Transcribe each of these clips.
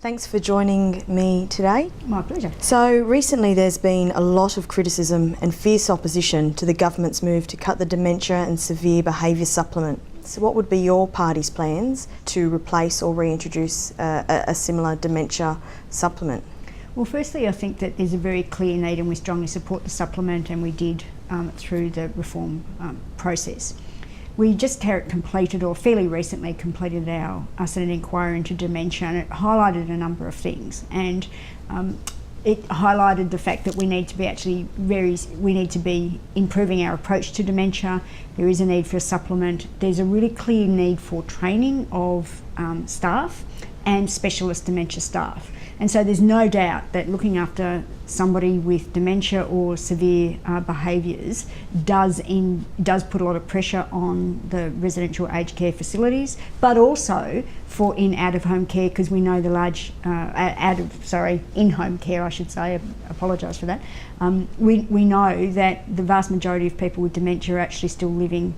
Thanks for joining me today. My pleasure. So recently there's been a lot of criticism and fierce opposition to the government's move to cut the dementia and severe behaviour supplement. So what would be your party's plans to replace or reintroduce a similar dementia supplement? Well, firstly, I think that there's a very clear need and we strongly support the supplement, and we did through the reform process. We just completed, or fairly recently completed, our Senate inquiry into dementia, and it highlighted a number of things. And it highlighted the fact that we need to be improving our approach to dementia. There is a need for a supplement. There's a really clear need for training of staff and specialist dementia staff. And so there's no doubt that looking after somebody with dementia or severe behaviours does put a lot of pressure on the residential aged care facilities, but also for out-of-home care, because we know the large in-home care, I should say. I apologise for that. We know that the vast majority of people with dementia are actually still living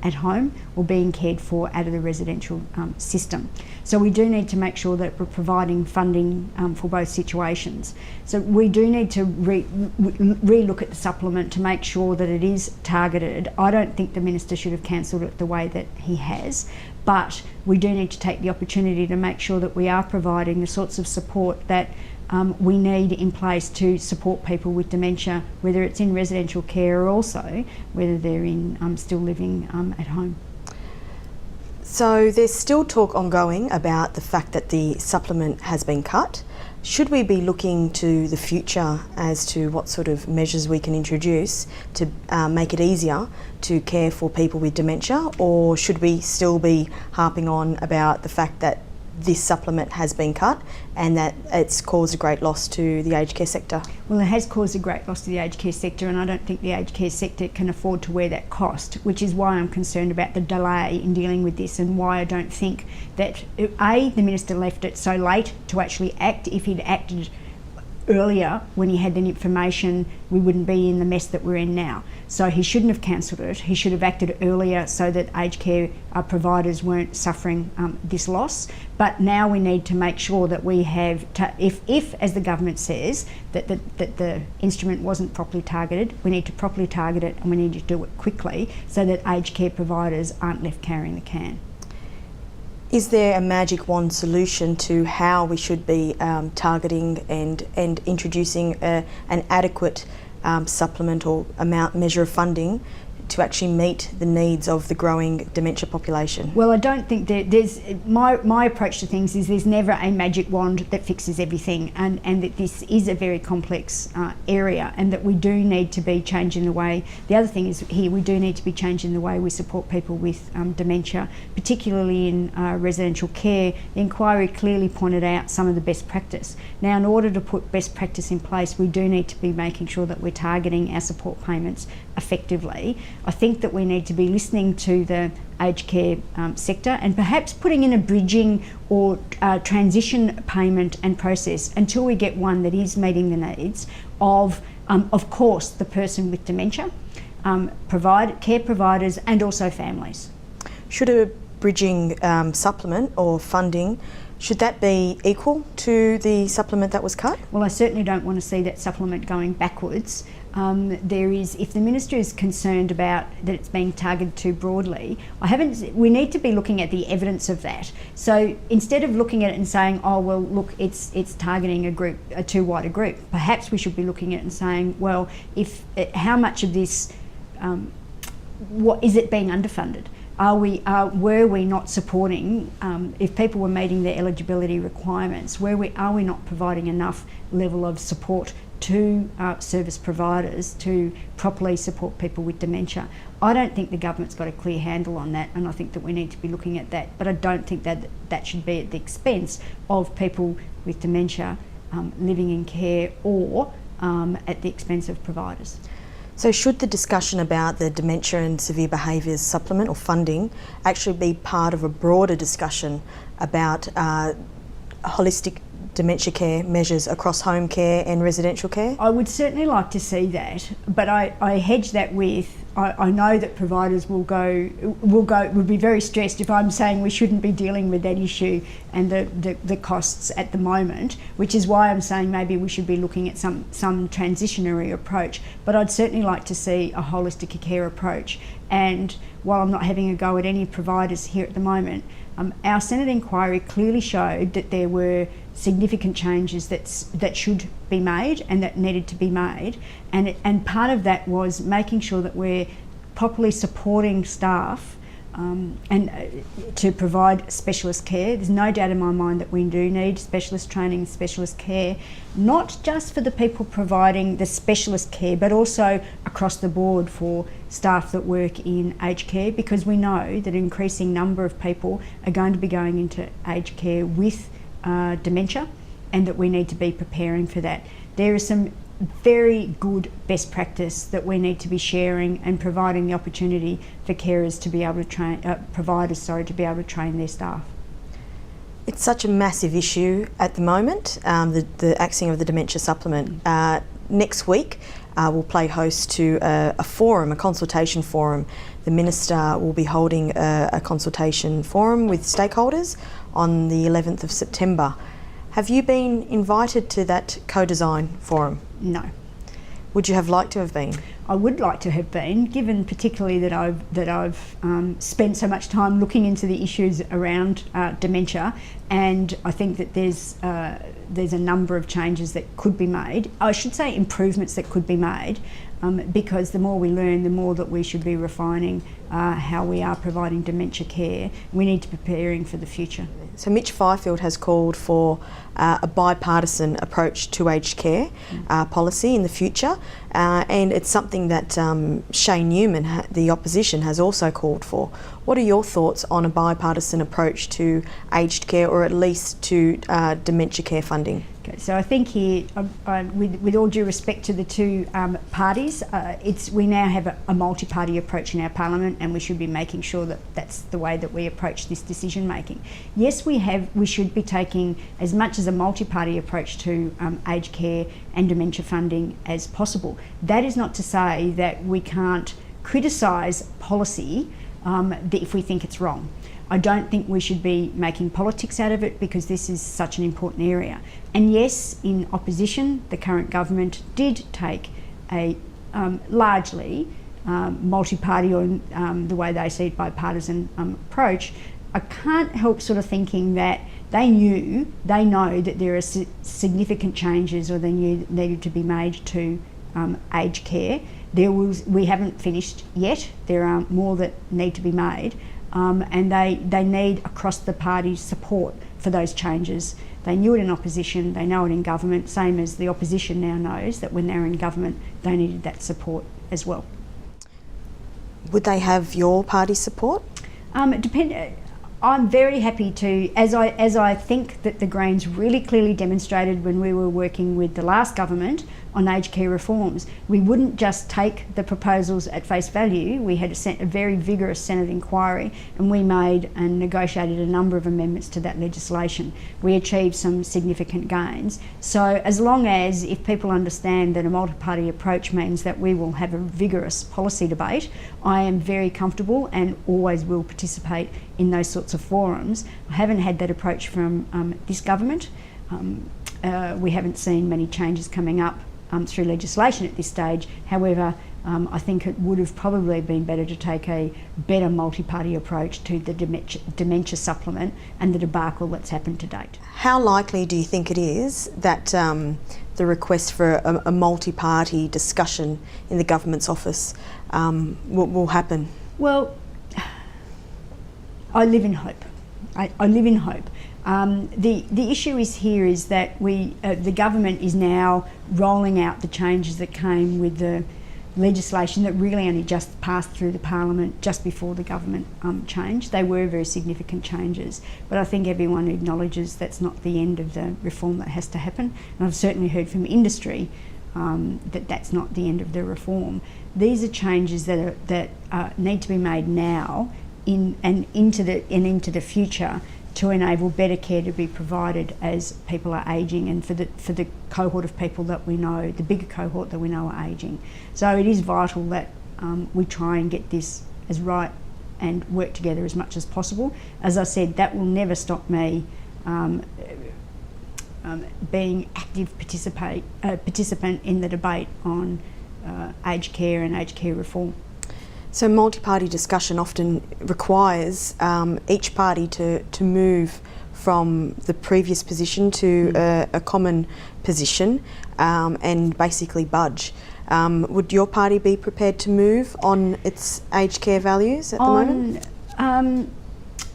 at home or being cared for out of the residential system. So we do need to make sure that we're providing funding for both situations. So we do need to re-look at the supplement to make sure that it is targeted. I don't think the Minister should have cancelled it the way that he has, but we do need to take the opportunity to make sure that we are providing the sorts of support that we need in place to support people with dementia, whether it's in residential care or also whether they're still living at home. So there's still talk ongoing about the fact that the supplement has been cut. Should we be looking to the future as to what sort of measures we can introduce to make it easier to care for people with dementia, or should we still be harping on about the fact that this supplement has been cut and that it's caused a great loss to the aged care sector? Well, it has caused a great loss to the aged care sector, and I don't think the aged care sector can afford to wear that cost, which is why I'm concerned about the delay in dealing with this, and why I don't think that, the Minister left it so late to actually act. If he'd acted earlier when he had the information, we wouldn't be in the mess that we're in now. So he shouldn't have cancelled it. He should have acted earlier so that aged care providers weren't suffering this loss. But now we need to make sure that we have, if as the government says, that the instrument wasn't properly targeted, we need to properly target it, and we need to do it quickly so that aged care providers aren't left carrying the can. Is there a magic wand solution to how we should be targeting and introducing an adequate supplement or measure of funding to actually meet the needs of the growing dementia population? Well, I don't think there's my approach to things is there's never a magic wand that fixes everything, and that this is a very complex area, and that we do need to be changing the way. The other thing is here, we do need to be changing the way we support people with dementia, particularly in residential care. The inquiry clearly pointed out some of the best practice. Now, in order to put best practice in place, we do need to be making sure that we're targeting our support payments effectively. I think that we need to be listening to the aged care sector, and perhaps putting in a bridging or transition payment and process until we get one that is meeting the needs of course, the person with dementia, care providers, and also families. Should a bridging supplement or funding, should that be equal to the supplement that was cut? Well, I certainly don't want to see that supplement going backwards. If the Minister is concerned about that it's being targeted too broadly, we need to be looking at the evidence of that. So instead of looking at it and saying, oh, well, look, it's targeting a too wide a group, perhaps we should be looking at it and saying, well, how much of this, what is it being underfunded? Were we not supporting, if people were meeting their eligibility requirements, are we not providing enough level of support to service providers to properly support people with dementia? I don't think the government's got a clear handle on that, and I think that we need to be looking at that, but I don't think that should be at the expense of people with dementia living in care, or at the expense of providers. So should the discussion about the dementia and severe behaviours supplement or funding actually be part of a broader discussion about holistic dementia care measures across home care and residential care? I would certainly like to see that, but I hedge that with, I know that providers would be very stressed if I'm saying we shouldn't be dealing with that issue and the costs at the moment, which is why I'm saying maybe we should be looking at some transitionary approach. But I'd certainly like to see a holistic care approach. And while I'm not having a go at any providers here at the moment, our Senate inquiry clearly showed that there were significant changes that should be made and that needed to be made, and part of that was making sure that we're properly supporting staff to provide specialist care. There's no doubt in my mind that we do need specialist training, specialist care, not just for the people providing the specialist care, but also across the board for staff that work in aged care, because we know that an increasing number of people are going to be going into aged care with dementia, and that we need to be preparing for that. There is some very good best practice that we need to be sharing and providing the opportunity for carers to be able to train, providers, to be able to train their staff. It's such a massive issue at the moment, the axing of the dementia supplement. Next week we'll play host to a forum, a consultation forum. The Minister will be holding a consultation forum with stakeholders on the 11th of September. Have you been invited to that co-design forum? No. Would you have liked to have been? I would like to have been, given particularly that I've spent so much time looking into the issues around dementia, and I think that there's a number of changes that could be made. I should say improvements that could be made, because the more we learn, the more that we should be refining how we are providing dementia care. We need to be preparing for the future. So Mitch Fifield has called for a bipartisan approach to aged care policy in the future, and it's something that Shane Newman, the opposition, has also called for. What are your thoughts on a bipartisan approach to aged care, or at least to dementia care funding? Okay, so I think here, with all due respect to the two parties, we now have a multi-party approach in our parliament, and we should be making sure that that's the way that we approach this decision making. Yes, we should be taking as much as a multi-party approach to aged care and dementia funding as possible. That is not to say that we can't criticise policy if we think it's wrong. I don't think we should be making politics out of it, because this is such an important area. And yes, in opposition, the current government did take a largely multi-party, or the way they see it, bipartisan approach. I can't help sort of thinking that they know that there are significant changes, or they needed to be made to aged care. We haven't finished yet. There are more that need to be made. And they need across the party support for those changes. They knew it in opposition, they know it in government, same as the opposition now knows that when they're in government they needed that support as well. Would they have your party support? I'm very happy to, as I think that the Greens really clearly demonstrated when we were working with the last government on aged care reforms. We wouldn't just take the proposals at face value. We had a very vigorous Senate inquiry, and we made and negotiated a number of amendments to that legislation. We achieved some significant gains. So as long as, if people understand that a multi-party approach means that we will have a vigorous policy debate, I am very comfortable and always will participate in those sorts of forums. I haven't had that approach from this government. We haven't seen many changes coming up through legislation at this stage. However, I think it would have probably been better to take a better multi-party approach to the dementia supplement and the debacle that's happened to date. How likely do you think it is that the request for a multi-party discussion in the government's office will happen? Well, I live in hope. I live in hope. The issue is that the government is now rolling out the changes that came with the legislation that really only just passed through the parliament just before the government changed. They were very significant changes, but I think everyone acknowledges that's not the end of the reform that has to happen. And I've certainly heard from industry that that's not the end of the reform. These are changes that need to be made now into the future, to enable better care to be provided as people are ageing, and for the cohort of people that we know, the bigger cohort that we know are ageing. So it is vital that we try and get this as right and work together as much as possible. As I said, that will never stop me being active participant in the debate on aged care and aged care reform. So multi-party discussion often requires each party to move from the previous position to a common position and basically budge. Would your party be prepared to move on its aged care values at the moment?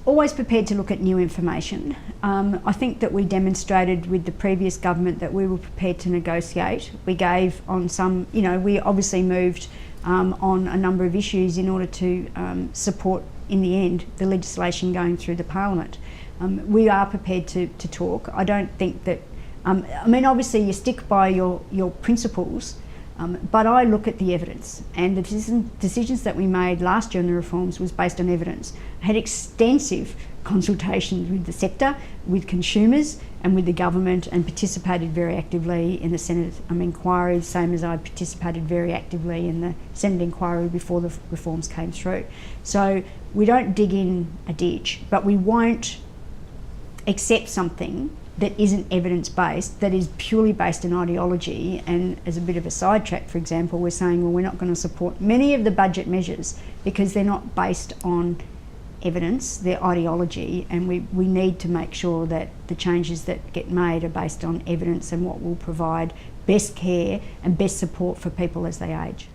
Always prepared to look at new information. I think that we demonstrated with the previous government that we were prepared to negotiate. We gave on some, we obviously moved on a number of issues in order to support, in the end, the legislation going through the Parliament. We are prepared to talk. I don't think that, obviously you stick by your principles, but I look at the evidence, and the decisions that we made last year on the reforms was based on evidence. I had extensive consultations with the sector, with consumers and with the government, and participated very actively in the Senate inquiry, same as I participated very actively in the Senate inquiry before the reforms came through. So we don't dig in a ditch, but we won't accept something that isn't evidence-based, that is purely based on ideology. And as a bit of a sidetrack, for example, we're saying, well, we're not going to support many of the budget measures because they're not based on evidence, they're ideology, and we need to make sure that the changes that get made are based on evidence and what will provide best care and best support for people as they age.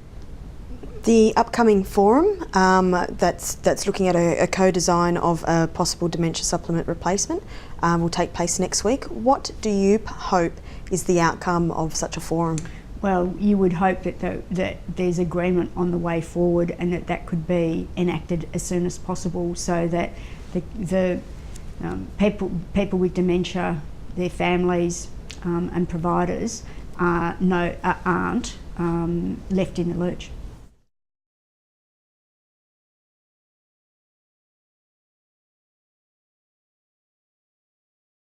The upcoming forum that's looking at a co-design of a possible dementia supplement replacement will take place next week. What do you hope is the outcome of such a forum? Well, you would hope that there's agreement on the way forward, and that could be enacted as soon as possible, so that the people with dementia, their families and providers aren't left in the lurch.